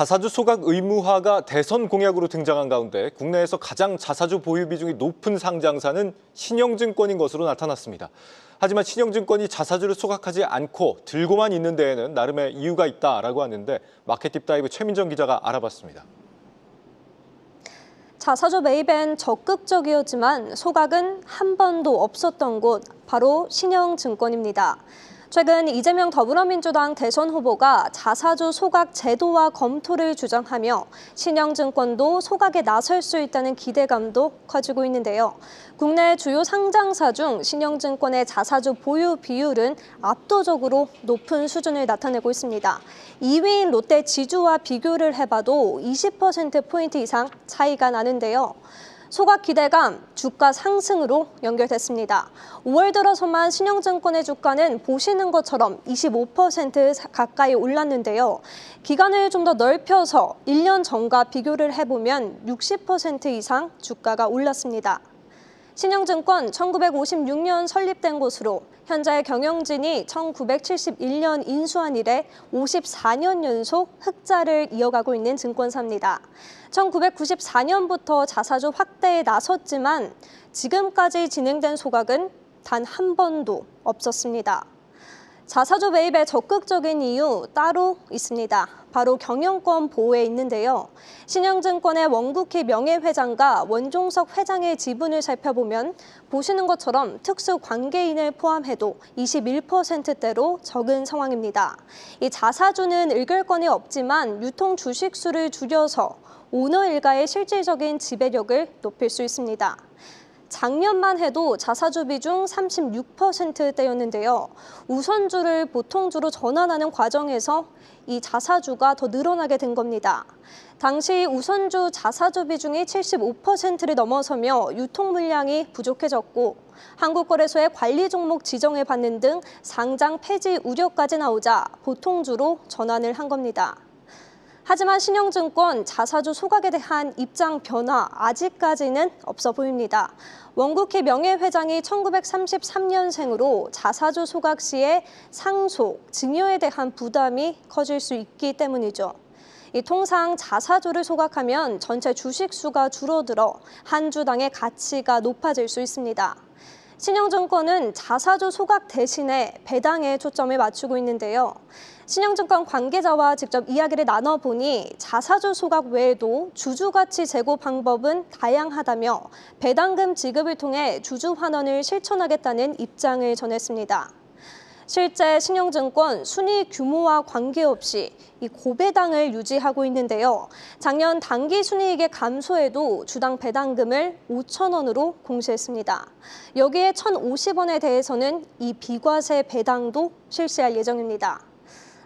자사주 소각 의무화가 대선 공약으로 등장한 가운데 국내에서 가장 자사주 보유 비중이 높은 상장사는 신영증권인 것으로 나타났습니다. 하지만 신영증권이 자사주를 소각하지 않고 들고만 있는 데에는 나름의 이유가 있다라고 하는데 마켓 딥다이브 최민정 기자가 알아봤습니다. 자사주 매입엔 적극적이었지만 소각은 한 번도 없었던 곳, 바로 신영증권입니다. 최근 이재명 더불어민주당 대선 후보가 자사주 소각 제도화 검토를 주장하며 신영증권도 소각에 나설 수 있다는 기대감도 커지고 있는데요. 국내 주요 상장사 중 신영증권의 자사주 보유 비율은 압도적으로 높은 수준을 나타내고 있습니다. 2위인 롯데 지주와 비교를 해봐도 20%포인트 이상 차이가 나는데요. 소각 기대감, 주가 상승으로 연결됐습니다. 5월 들어서만 신영증권의 주가는 보시는 것처럼 25% 가까이 올랐는데요. 기간을 좀 더 넓혀서 1년 전과 비교를 해보면 60% 이상 주가가 올랐습니다. 신영증권 1956년 설립된 곳으로 현재 경영진이 1971년 인수한 이래 54년 연속 흑자를 이어가고 있는 증권사입니다. 1994년부터 자사주 확대에 나섰지만 지금까지 진행된 소각은 단 한 번도 없었습니다. 자사주 매입에 적극적인 이유 따로 있습니다. 바로 경영권 보호에 있는데요. 신영증권의 원국희 명예회장과 원종석 회장의 지분을 살펴보면 보시는 것처럼 특수 관계인을 포함해도 21%대로 적은 상황입니다. 이 자사주는 읽을 건이 없지만 유통 주식 수를 줄여서 오너 일가의 실질적인 지배력을 높일 수 있습니다. 작년만 해도 자사주 비중 36%대였는데요. 우선주를 보통주로 전환하는 과정에서 이 자사주가 더 늘어나게 된 겁니다. 당시 우선주 자사주 비중이 75%를 넘어서며 유통 물량이 부족해졌고 한국거래소의 관리 종목 지정을 받는 등 상장 폐지 우려까지 나오자 보통주로 전환을 한 겁니다. 하지만 신영증권 자사주 소각에 대한 입장 변화 아직까지는 없어 보입니다. 원국희 명예회장이 1933년생으로 자사주 소각 시에 상속, 증여에 대한 부담이 커질 수 있기 때문이죠. 통상 자사주를 소각하면 전체 주식 수가 줄어들어 한 주당의 가치가 높아질 수 있습니다. 신영증권은 자사주 소각 대신에 배당에 초점을 맞추고 있는데요. 신영증권 관계자와 직접 이야기를 나눠보니 자사주 소각 외에도 주주가치 제고 방법은 다양하다며 배당금 지급을 통해 주주 환원을 실천하겠다는 입장을 전했습니다. 실제 신영증권 순이익 규모와 관계없이 이 고배당을 유지하고 있는데요. 작년 당기 순이익의 감소에도 주당 배당금을 5,000원으로 공시했습니다. 여기에 1,050원에 대해서는 이 비과세 배당도 실시할 예정입니다.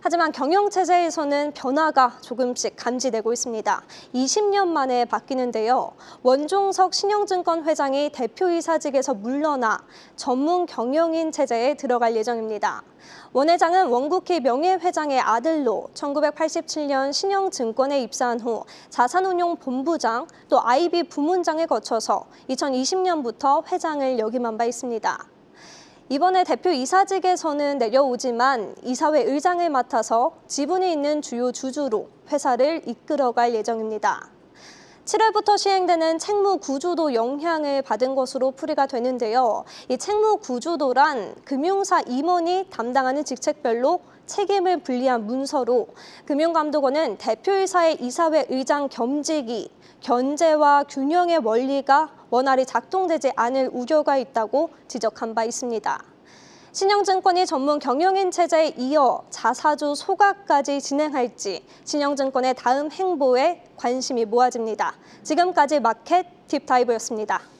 하지만 경영체제에서는 변화가 조금씩 감지되고 있습니다. 20년 만에 바뀌는데요. 원종석 신영증권 회장이 대표이사직에서 물러나 전문 경영인 체제에 들어갈 예정입니다. 원 회장은 원국희 명예회장의 아들로 1987년 신영증권에 입사한 후 자산운용본부장 또 IB 부문장을 거쳐서 2020년부터 회장을 역임한 바 있습니다. 이번에 대표이사직에서는 내려오지만 이사회 의장을 맡아서 지분이 있는 주요 주주로 회사를 이끌어갈 예정입니다. 7월부터 시행되는 책무구조도 영향을 받은 것으로 풀이가 되는데요. 이 책무구조도란 금융사 임원이 담당하는 직책별로 책임을 분리한 문서로 금융감독원은 대표이사의 이사회 의장 겸직이 견제와 균형의 원리가 원활히 작동되지 않을 우려가 있다고 지적한 바 있습니다. 신영증권이 전문 경영인 체제에 이어 자사주 소각까지 진행할지 신영증권의 다음 행보에 관심이 모아집니다. 지금까지 마켓 딥다이브였습니다.